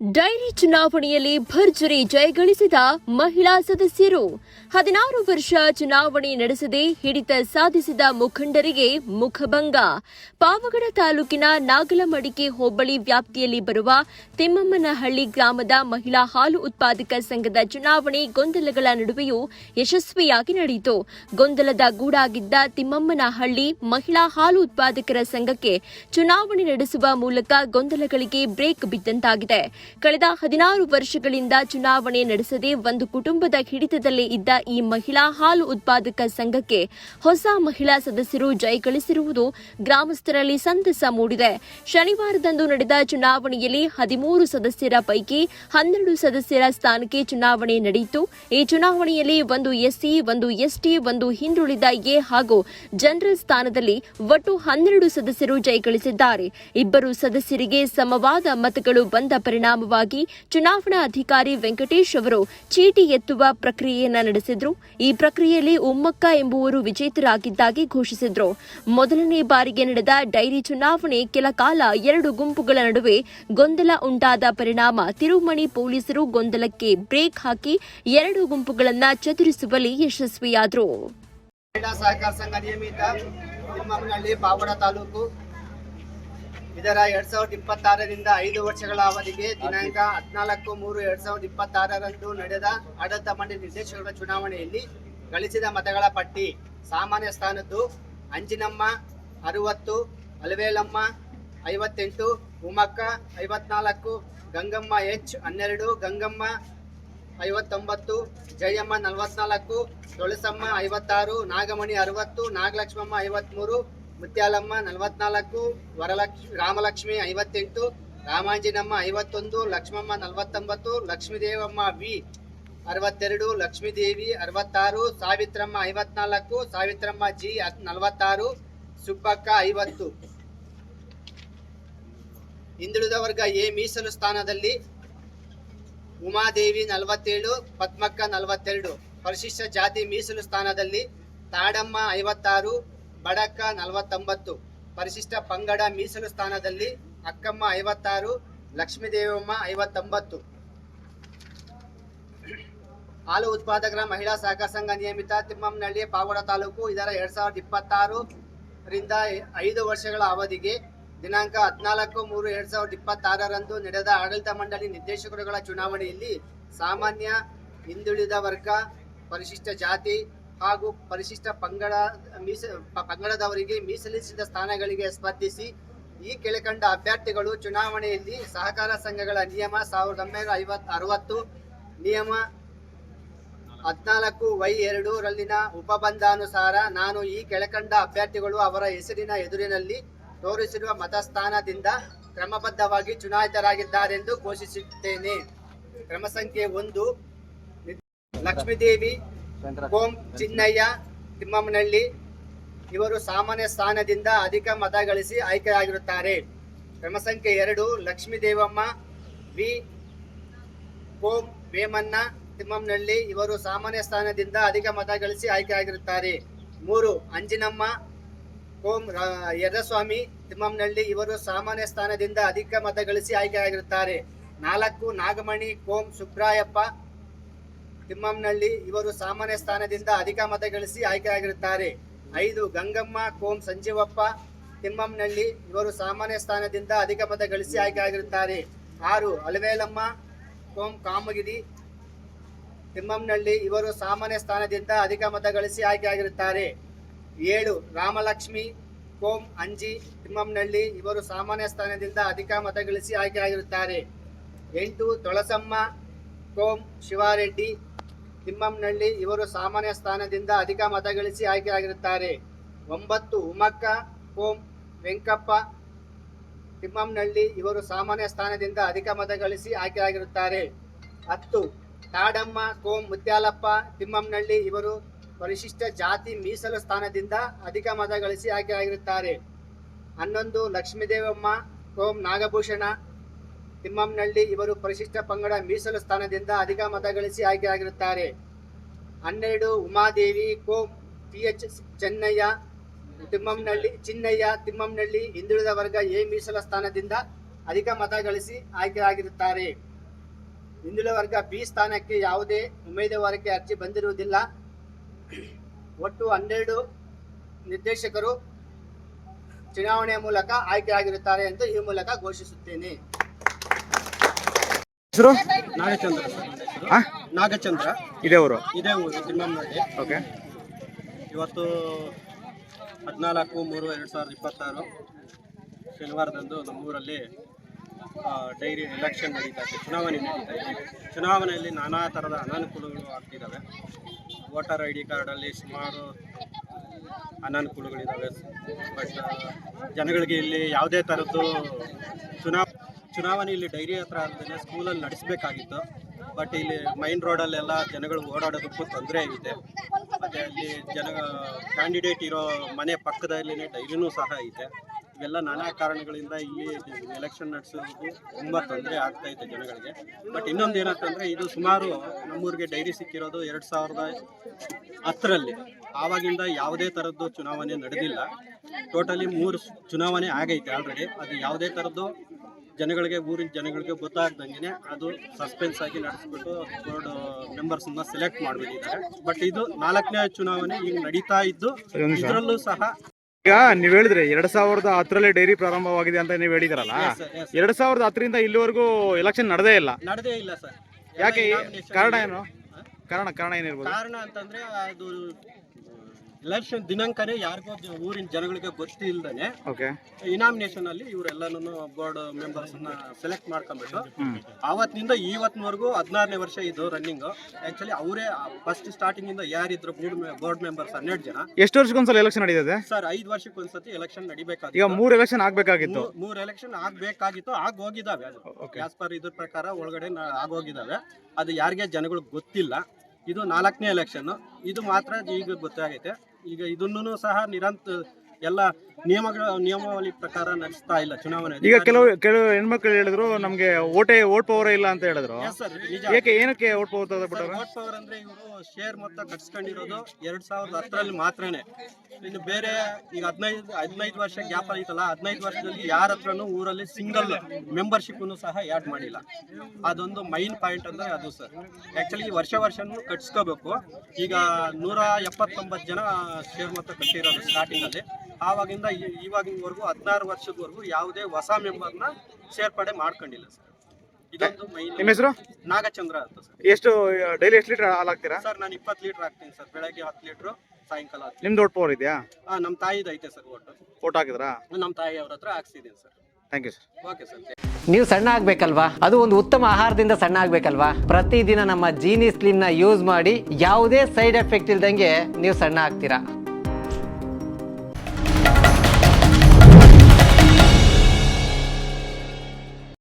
Dairy ಚುನಾವಣೆಯಲ್ಲಿ ಭರ್ಜರಿ ಜಯಗಳಿಸಿದ ಮಹಿಳಾ ಸದಸ್ಯರು 16 ವರ್ಷ ಚುನಾವಣೆ ನಡೆಸದೆ ಹಿಡಿತ ಸಾಧಿಸಿದ ಮುಖಂಡರಿಗೆ ಮುಖಭಂಗ. ಪಾವಗಡ ತಾಲೂಕಿನ ನಾಗಲಮಡಿಕೆ ಹೋಬಳಿ ವ್ಯಾಪ್ತಿಯಲ್ಲಿ ಬರುವ ತಿಮ್ಮಮ್ಮನಹಳ್ಳಿ ಗ್ರಾಮದ ಮಹಿಳಾ ಹಾಲು ಉತ್ಪಾದಕ ಸಂಘದ ಚುನಾವಣೆ ಗೊಂದಲಗಳ ನಡುವೆಯೂ ಯಶಸ್ವಿಯಾಗಿ ನಡೆಯಿತು. ಗೊಂದಲದ ಗೂಡಾಗಿದ್ದ ತಿಮ್ಮಮ್ಮನಹಳ್ಳಿ ಮಹಿಳಾ ಹಾಲು ಉತ್ಪಾದಕರ ಸಂಘಕ್ಕೆ ಚುನಾವಣೆ ನಡೆಸುವ ಮೂಲಕ ಗೊಂದಲಗಳಿಗೆ ಬ್ರೇಕ್ ಬಿದ್ದಂತಾಗಿದೆ. ಕಳೆದ 16 ವರ್ಷಗಳಿಂದ ಚುನಾವಣೆ ನಡೆಸದೆ ಒಂದು ಕುಟುಂಬದ ಹಿಡಿತದಲ್ಲೇ ಇದ್ದ ಈ ಮಹಿಳಾ ಹಾಲು ಉತ್ಪಾದಕ ಸಂಘಕ್ಕೆ ಹೊಸ ಮಹಿಳಾ ಸದಸ್ಯರು ಜಯಗಳಿಸಿರುವುದು ಗ್ರಾಮಸ್ಥರಲ್ಲಿ ಸಂತಸ ಮೂಡಿದೆ. ಶನಿವಾರದಂದು ನಡೆದ ಚುನಾವಣೆಯಲ್ಲಿ 13 ಸದಸ್ಯರ ಪೈಕಿ 12 ಸದಸ್ಯರ ಸ್ಥಾನಕ್ಕೆ ಚುನಾವಣೆ ನಡೆಯಿತು. ಈ ಚುನಾವಣೆಯಲ್ಲಿ ಒಂದು ಎಸ್ಸಿ, ಒಂದು ಎಸ್ಟಿ, ಒಂದು ಹಿಂದುಳಿದ ಎ ಹಾಗೂ ಜನರಲ್ ಸ್ಥಾನದಲ್ಲಿ ಒಟ್ಟು 12 ಸದಸ್ಯರು ಜಯಗಳಿಸಿದ್ದಾರೆ. ಇಬ್ಬರು ಸದಸ್ಯರಿಗೆ ಸಮವಾದ ಮತಗಳು ಬಂದ ಪರಿಣಾಮವಾಗಿ ಚುನಾವಣಾ ಅಧಿಕಾರಿ ವೆಂಕಟೇಶ್ ಅವರು ಚೀಟಿ ಎತ್ತುವ ಪ್ರಕ್ರಿಯೆಯನ್ನು ನಡೆಸಿದ್ರು. ಈ ಪ್ರಕ್ರಿಯೆಯಲ್ಲಿ ಉಮ್ಮಕ್ಕ ಎಂಬುವರು ವಿಜೇತರಾಗಿದ್ದಾಗಿ ಘೋಷಿಸಿದ್ರು. ಮೊದಲನೇ ಬಾರಿಗೆ ನಡೆದ ಡೈರಿ ಚುನಾವಣೆ ಕೆಲ ಕಾಲ 2 ಗುಂಪುಗಳ ನಡುವೆ ಗೊಂದಲ ಉಂಟಾದ ಪರಿಣಾಮ ತಿರುಮಣಿ ಪೊಲೀಸರು ಗೊಂದಲಕ್ಕೆ ಬ್ರೇಕ್ ಹಾಕಿ 2 ಗುಂಪುಗಳನ್ನು ಚದುರಿಸುವಲ್ಲಿ ಯಶಸ್ವಿಯಾದರು. ಮಹಿಳಾ ಸಹಕಾರ ಸಂಘ ನಿಯಮಿತ ತಿಮ್ಮಮ್ಮನಹಳ್ಳಿ ಪಾವಗಡ ತಾಲೂಕು ಇದರ 2026ರಿಂದ 5 ವರ್ಷಗಳ ಅವಧಿಗೆ ದಿನಾಂಕ 14/3/2026ರಂದು ನಡೆದ ಆಡಳಿತ ಮಂಡಳಿ ನಿರ್ದೇಶಕರ ಚುನಾವಣೆಯಲ್ಲಿ ಗಳಿಸಿದ ಮತಗಳ ಪಟ್ಟಿ. ಸಾಮಾನ್ಯ ಸ್ಥಾನದ್ದು ಅಂಜಿನಮ್ಮ 60, ಅಲವೇಲಮ್ಮ 58, ಉಮಕ್ಕ 54, ಗಂಗಮ್ಮ ಎಚ್ 12, ಗಂಗಮ್ಮ 59, ಜಯಮ್ಮ 44, ತುಳಸಮ್ಮ 56, ನಾಗಮಣಿ 60, ನಾಗಲಕ್ಷ್ಮಮ್ಮ 53, ಮುತ್ಯಾಲಮ್ಮ 44, ರಾಮಲಕ್ಷ್ಮಿ 58, ರಾಮಾಂಜಿನಮ್ಮ 51, ಲಕ್ಷ್ಮಮ್ಮ 49, ಲಕ್ಷ್ಮೀದೇವಮ್ಮ ವಿ 62, ಲಕ್ಷ್ಮೀದೇವಿ 66, ಸಾವಿತ್ರಮ್ಮ 54, ಸಾವಿತ್ರಮ್ಮ ಜಿ 46, ಸುಬ್ಬಕ್ಕ 50. ಹಿಂದುಳಿದ ವರ್ಗ ಎ ಮೀಸಲು ಸ್ಥಾನದಲ್ಲಿ ಉಮಾದೇವಿ 47, ಪದ್ಮಕ್ಕ 42. ಪರಿಶಿಷ್ಟ ಜಾತಿ ಮೀಸಲು ಸ್ಥಾನದಲ್ಲಿ ತಾಡಮ್ಮ 56, ಬಡಕ್ಕ 49. ಪರಿಶಿಷ್ಟ ಪಂಗಡ ಮೀಸಲು ಸ್ಥಾನದಲ್ಲಿ ಅಕ್ಕಮ್ಮ 56, ಲಕ್ಷ್ಮೀದೇವಮ್ಮ 59. ಹಾಲು ಉತ್ಪಾದಕರ ಮಹಿಳಾ ಸಹಕಾರ ಸಂಘ ನಿಯಮಿತ ತಿಮ್ಮಮ್ಮನಹಳ್ಳಿ ಪಾವಗಡ ತಾಲೂಕು ಇದರ 2026ರಿಂದ 5 ವರ್ಷಗಳ ಅವಧಿಗೆ ದಿನಾಂಕ 14/3/2026ರಂದು ನಡೆದ ಆಡಳಿತ ಮಂಡಳಿ ನಿರ್ದೇಶಕರುಗಳ ಚುನಾವಣೆಯಲ್ಲಿ ಸಾಮಾನ್ಯ, ಹಿಂದುಳಿದ ವರ್ಗ, ಪರಿಶಿಷ್ಟ ಜಾತಿ ಹಾಗೂ ಪರಿಶಿಷ್ಟ ಪಂಗಡದವರಿಗೆ ಮೀಸಲಿಸಿದ ಸ್ಥಾನಗಳಿಗೆ ಸ್ಪರ್ಧಿಸಿ ಈ ಕೆಳಕಂಡ ಅಭ್ಯರ್ಥಿಗಳು ಚುನಾವಣೆಯಲ್ಲಿ ಸಹಕಾರ ಸಂಘಗಳ ನಿಯಮ 1960 ನಿಯಮ 14(y)2 ರಲ್ಲಿನ ಉಪಬಂಧಾನುಸಾರ ನಾನು ಈ ಕೆಳಕಂಡ ಅಭ್ಯರ್ಥಿಗಳು ಅವರ ಹೆಸರಿನ ಎದುರಿನಲ್ಲಿ ತೋರಿಸಿರುವ ಮತಸ್ಥಾನದಿಂದ ಕ್ರಮಬದ್ಧವಾಗಿ ಚುನಾಯಿತರಾಗಿದ್ದಾರೆಂದು ಘೋಷಿಸುತ್ತೇನೆ. ಕ್ರಮ ಸಂಖ್ಯೆ 1, ಲಕ್ಷ್ಮೀದೇವಿ ಕೋಂ ಚಿನ್ನಯ್ಯ ತಿಮ್ಮಮ್ಮನಹಳ್ಳಿ ಇವರು ಸಾಮಾನ್ಯ ಸ್ಥಾನದಿಂದ ಅಧಿಕ ಮತ ಗಳಿಸಿ ಆಯ್ಕೆಯಾಗಿರುತ್ತಾರೆ. ಕ್ರಮ ಸಂಖ್ಯೆ 2, ಲಕ್ಷ್ಮೀದೇವಮ್ಮ ವಿ ಕೋಂ ವೇಮನ್ನ ತಿಮ್ಮಮ್ಮನಹಳ್ಳಿ ಇವರು ಸಾಮಾನ್ಯ ಸ್ಥಾನದಿಂದ ಅಧಿಕ ಮತ ಗಳಿಸಿ ಆಯ್ಕೆಯಾಗಿರುತ್ತಾರೆ. 3, ಅಂಜಿನಮ್ಮ ಕೋಂ ಯರ್ರಸ್ವಾಮಿ ತಿಮ್ಮಮ್ಮನಹಳ್ಳಿ ಇವರು ಸಾಮಾನ್ಯ ಸ್ಥಾನದಿಂದ ಅಧಿಕ ಮತ ಗಳಿಸಿ ಆಯ್ಕೆಯಾಗಿರುತ್ತಾರೆ. 4, ನಾಗಮಣಿ ಕೋಂ ಸುಬ್ರಾಯಪ್ಪ ತಿಮ್ಮಮ್ಮನಹಳ್ಳಿ ಇವರು ಸಾಮಾನ್ಯ ಸ್ಥಾನದಿಂದ ಅಧಿಕ ಮತ ಗಳಿಸಿ ಆಯ್ಕೆಯಾಗಿರುತ್ತಾರೆ. 5, ಗಂಗಮ್ಮ ಕೋಂ ಸಂಜೀವಪ್ಪ ತಿಮ್ಮಮ್ಮನಹಳ್ಳಿ ಇವರು ಸಾಮಾನ್ಯ ಸ್ಥಾನದಿಂದ ಅಧಿಕ ಮತ ಗಳಿಸಿ ಆಯ್ಕೆಯಾಗಿರುತ್ತಾರೆ. 6, ಅಲವೇಲಮ್ಮ ಕೋಂ ಕಾಮಗಿರಿ ತಿಮ್ಮಮ್ಮನಹಳ್ಳಿ ಇವರು ಸಾಮಾನ್ಯ ಸ್ಥಾನದಿಂದ ಅಧಿಕ ಮತ ಗಳಿಸಿ ಆಯ್ಕೆಯಾಗಿರುತ್ತಾರೆ. 7, ರಾಮಲಕ್ಷ್ಮಿ ಕೋಂ ಅಂಜಿ ತಿಮ್ಮಮ್ಮನಹಳ್ಳಿ ಇವರು ಸಾಮಾನ್ಯ ಸ್ಥಾನದಿಂದ ಅಧಿಕ ಮತ ಗಳಿಸಿ ಆಯ್ಕೆಯಾಗಿರುತ್ತಾರೆ. 8, ತುಳಸಮ್ಮ ಕೋಂ ಶಿವಾರೆಡ್ಡಿ ತಿಮ್ಮಮ್ಮನಹಳ್ಳಿ ಇವರು ಸಾಮಾನ್ಯ ಸ್ಥಾನದಿಂದ ಅಧಿಕ ಮತ ಗಳಿಸಿ ಆಯ್ಕೆಯಾಗಿರುತ್ತಾರೆ. 9, ಉಮಕ್ಕ ಕೋಂ ವೆಂಕಪ್ಪ ತಿಮ್ಮಮ್ಮನಹಳ್ಳಿ ಇವರು ಸಾಮಾನ್ಯ ಸ್ಥಾನದಿಂದ ಅಧಿಕ ಮತ ಗಳಿಸಿ ಆಯ್ಕೆಯಾಗಿರುತ್ತಾರೆ. 10, ತಾಡಮ್ಮ ಕೋಂ ಮುತ್ಯಾಲಪ್ಪ ತಿಮ್ಮಮ್ಮನಹಳ್ಳಿ ಇವರು ಪರಿಶಿಷ್ಟ ಜಾತಿ ಮೀಸಲು ಸ್ಥಾನದಿಂದ ಅಧಿಕ ಮತ ಗಳಿಸಿ ಆಯ್ಕೆಯಾಗಿರುತ್ತಾರೆ. 11, ಲಕ್ಷ್ಮೀದೇವಮ್ಮ ಕೋಂ ನಾಗಭೂಷಣ ತಿಮ್ಮಮ್ಮನಹಳ್ಳಿ ಇವರು ಪರಿಶಿಷ್ಟ ಪಂಗಡ ಮೀಸಲು ಸ್ಥಾನದಿಂದ ಅಧಿಕ ಮತ ಗಳಿಸಿ ಆಯ್ಕೆಯಾಗಿರುತ್ತಾರೆ. 12, ಉಮಾದೇವಿ ಕೋಂ ಟಿ.ಎಚ್. ಚಿನ್ನಯ್ಯ ತಿಮ್ಮಮ್ಮನಹಳ್ಳಿ ಹಿಂದುಳಿದ ವರ್ಗ ಎ ಮೀಸಲ ಸ್ಥಾನದಿಂದ ಅಧಿಕ ಮತ ಗಳಿಸಿ ಆಯ್ಕೆಯಾಗಿರುತ್ತಾರೆ. ಹಿಂದುಳಿದ ವರ್ಗ ಬಿ ಸ್ಥಾನಕ್ಕೆ ಯಾವುದೇ ಉಮೇದುವಾರಿಕೆ ಅರ್ಜಿ ಬಂದಿರುವುದಿಲ್ಲ. ಒಟ್ಟು 12 ನಿರ್ದೇಶಕರು ಚುನಾವಣೆಯ ಮೂಲಕ ಆಯ್ಕೆಯಾಗಿರುತ್ತಾರೆ ಎಂದು ಈ ಮೂಲಕ ಘೋಷಿಸುತ್ತೇನೆ. ಹೆಸರು ನಾಗಚಂದ್ರ ನಾಗಚಂದ್ರ ಇದೇ ಊರು. ಇದೇ ಊರು ತಿಮ್ಮಮ್ಮನಹಳ್ಳಿ. ಓಕೆ. ಇವತ್ತು 14/3/2026 ಶನಿವಾರದಂದು ನಮ್ಮೂರಲ್ಲಿ ಡೈರಿ ಎಲೆಕ್ಷನ್ ನಡೀತಾ ಇದೆ, ಚುನಾವಣೆ ನಡೀತಾ ಇದೆ. ಚುನಾವಣೆಯಲ್ಲಿ ನಾನಾ ಥರದ ಅನಾನುಕೂಲಗಳು ಆಗ್ತಿದ್ದಾವೆ. ವೋಟರ್ ID ಕಾರ್ಡಲ್ಲಿ ಸುಮಾರು ಅನಾನುಕೂಲಗಳಿದ್ದಾವೆ. ಬಟ್ ಜನಗಳಿಗೆ ಇಲ್ಲಿ ಯಾವುದೇ ಥರದ್ದು ಚುನಾವಣೆ ಇಲ್ಲಿ ಡೈರಿ ಹತ್ರ ಅಲ್ಲದೆ ಸ್ಕೂಲಲ್ಲಿ ನಡೆಸಬೇಕಾಗಿತ್ತು. ಬಟ್ ಇಲ್ಲಿ ಮೈನ್ ರೋಡಲ್ಲೆಲ್ಲ ಜನಗಳು ಓಡಾಡೋದಕ್ಕೂ ತೊಂದರೆ ಇದೆ. ಮತ್ತು ಅಲ್ಲಿ ಕ್ಯಾಂಡಿಡೇಟ್ ಇರೋ ಮನೆ ಪಕ್ಕದಲ್ಲಿನೇ ಡೈರಿನೂ ಸಹ ಇದೆ. ಇವೆಲ್ಲ ನಾನಾ ಕಾರಣಗಳಿಂದ ಇಲ್ಲಿ ಎಲೆಕ್ಷನ್ ನಡೆಸೋದು ತುಂಬ ತೊಂದರೆ ಆಗ್ತಾ ಇದೆ ಜನಗಳಿಗೆ. ಬಟ್ ಇನ್ನೊಂದು ಏನಂತಂದರೆ, ಇದು ಸುಮಾರು ನಮ್ಮೂರಿಗೆ ಡೈರಿ ಸಿಕ್ಕಿರೋದು 2010ರಲ್ಲಿ. ಆವಾಗಿಂದ ಯಾವುದೇ ಥರದ್ದು ಚುನಾವಣೆ ನಡೆದಿಲ್ಲ. ಟೋಟಲಿ 3 ಚುನಾವಣೆ ಆಗೈತೆ ಆಲ್ರೆಡಿ. ಅದು ಯಾವುದೇ ಥರದ್ದು ಊರಿನ ಜನಗಳಿಗೆ ಗೊತ್ತಾಗ್ದಂಗೆ ಅದು ಸಸ್ಪೆನ್ಸ್ ಆಗಿ ನಡೆಸ್ಬಿಟ್ಟು ಬೋರ್ಡ್ ಮೆಂಬರ್ಸ್ನ ಸೆಲೆಕ್ಟ್ ಮಾಡಿಬಿಟ್ಟಿದ್ದಾರೆ. ಬಟ್ ಇದು 4ನೇ ಚುನಾವಣೆ ಈಗ ನಡೀತಾ ಇದ್ದು, ಇದರಲ್ಲೂ ಸಹ ಈಗ ನೀವು ಹೇಳಿದ್ರಿ 2010ರಲ್ಲಿ ಡೈರಿ ಪ್ರಾರಂಭವಾಗಿದೆ ಅಂತ ನೀವು ಹೇಳಿದಿರಲ್ಲ. 2010ರಿಂದ ಇಲ್ಲಿವರೆಗೂ ಎಲೆಕ್ಷನ್ ನಡೆದೇ ಇಲ್ಲ ಸರ್. ಯಾಕೆ? ಕಾರಣ ಏನು? ಕಾರಣ ಏನಿರ್ಬೋದು? ಕಾರಣ ಅಂತಂದ್ರೆ ಅದು ಎಲೆಕ್ಷನ್ ದಿನಾಂಕನೇ ಯಾರಿಗೋ ಊರಿನ ಜನಗಳಿಗೆ ಗೊತ್ತಿಲ್ಲದೇ ಇನಾಮಿನೇಷನ್ ಅಲ್ಲಿ ಇವರೆಲ್ಲನೂ ಬೋರ್ಡ್ ಮೆಂಬರ್ಸ್ ಸೆಲೆಕ್ಟ್ ಮಾಡ್ಕೊಂಡ್ಬಿಟ್ಟು ಆವತ್ತಿನಿಂದ ಇವತ್ತಿನವರೆಗೂ 16ನೇ ವರ್ಷ ಇದು ರನ್ನಿಂಗ್. ಆಕ್ಚುಲಿ ಅವರೇ ಫಸ್ಟ್ ಸ್ಟಾರ್ಟಿಂಗ್ ಇಂದ ಯಾರಿದ್ರು ಬೋರ್ಡ್ ಮೆಂಬರ್ಸ್ 12 ಜನ. ಎಷ್ಟು ವರ್ಷಕ್ಕೊಂದ್ಸಲ ಎಲೆಕ್ಷನ್ ನಡೀತದೆ ಸರ್? 5 ವರ್ಷಕ್ಕೊಂದ್ಸತಿ ಎಲೆಕ್ಷನ್ ನಡಿಬೇಕಾಗಿತ್ತು. ಈಗ 3 ಎಲೆಕ್ಷನ್ ಆಗ್ಬೇಕಾಗಿತ್ತು. 3 ಎಲೆಕ್ಷನ್ ಆಗ್ಬೇಕಾಗಿತ್ತು, ಆಗೋಗಿದಾವೆ. ಅದು ಆಸ್ ಪರ್ ಇದ್ರ ಪ್ರಕಾರ ಒಳಗಡೆ ಆಗೋಗಿದಾವೆ. ಅದು ಯಾರಿಗೆ ಜನಗಳಿಗೆ ಗೊತ್ತಿಲ್ಲ. ಇದು 4ನೇ ಎಲೆಕ್ಷನ್. ಇದು ಮಾತ್ರ ಈಗ ಗೊತ್ತಾಗೈತೆ. ಈಗ ಇದನ್ನು ಸಹ ಎಲ್ಲ ನಿಯಮಾವಳಿ ಪ್ರಕಾರ ನಡೆಸ್ತಾ ಇಲ್ಲ ಚುನಾವಣೆ. ಈಗ ಕೆಲವು ಹೆಣ್ಮಕ್ಳು ಹೇಳಿದ್ರು ನಮ್ಗೆ ವೋಟ್ ಪವರ್ ಇಲ್ಲ ಅಂತ ಹೇಳಿದ್ರು. ಏನಕ್ಕೆ ವೋಟ್ ಪವರ್? ವೋಟ್ ಪವರ್ ಅಂದ್ರೆ ಇವರು ಶೇರ್ ಮೊತ್ತ ಕಟ್ಸ್ಕೊಂಡಿರೋದು 2010ರಲ್ಲಿ ಮಾತ್ರನೇ. ಇನ್ನು ಬೇರೆ ಈಗ 15 ವರ್ಷ ಗ್ಯಾಪ್ ಆಯ್ತಲ್ಲ, 15 ವರ್ಷದಲ್ಲಿ ಯಾರ ಹತ್ರನೂ ಊರಲ್ಲಿ ಸಿಂಗಲ್ ಮೆಂಬರ್ಶಿಪ್ ಸಹ ಆ್ಯಡ್ ಮಾಡಿಲ್ಲ. ಅದೊಂದು ಮೈನ್ ಪಾಯಿಂಟ್ ಅಂದ್ರೆ ಅದು ಸರ್. ಆಕ್ಚುಲಿ ವರ್ಷನೂ ಕಟ್ಸ್ಕೋಬೇಕು. ಈಗ 179 ಜನ ಶೇರ್ ಮೊತ್ತ ಕಟ್ಟಿರೋದು ಸ್ಟಾರ್ಟಿಂಗ್ ಅಲ್ಲಿ. ಆವಾಗಿಂದ ಇವಾಗಿನವರೆಗೂ 16 ವರ್ಷದವರೆಗೂ ಯಾವುದೇ ಹೊಸ ಮೆಂಬರ್ನ ಸೇರ್ಪಡೆ ಮಾಡ್ಕೊಂಡಿಲ್ಲ ಸರ್. ಇದೊಂದು ಮೈನ್. ನಿಮ್ಮ ಹೆಸರು? ನಾಗಚಂದ್ರ ಅಂತ ಸರ್. ಡೈಲಿ ಎಷ್ಟು ಲೀಟರ್ ಹಾಲು ಹಾಕ್ತೀರಾ ಸರ್? ನಾನು 20 ಲೀಟರ್ ಹಾಕ್ತೀನಿ ಸರ್. ಬೆಳಗ್ಗೆ 10 ಲೀಟರ್, ಸಾಯಂಕಾಲ 10 ಲೀಟರ್. ನಿಮ್ದು ವೋಟ್ ಪವರ್ ಇದೆಯಾ? ನಮ್ಮ ತಾಯಿದು ಐತೆ ಸರ್. ವೋಟ್ ಹಾಕಿದ್ರಾ? ನಮ್ಮ ತಾಯಿ ಅವ್ರ ಹತ್ರ ಹಾಕ್ಸಿದ್ದೀನಿ sir. Thank you sir. Okay sir. ನೀವು ಸಣ್ಣ ಆಗ್ಬೇಕಲ್ವಾ? ಅದು ಒಂದು ಉತ್ತಮ ಆಹಾರದಿಂದ ಸಣ್ಣ ಆಗ್ಬೇಕಲ್ವಾ? ಪ್ರತಿದಿನ ನಮ್ಮ ಜೀನಿ ಸ್ಲಿಮ್ ನ ಯೂಸ್ ಮಾಡಿ ಯಾವುದೇ ಸೈಡ್ ಎಫೆಕ್ಟ್ ಇಲ್ದಂಗೆ ನೀವು ಸಣ್ಣ ಆಗ್ತೀರಾ.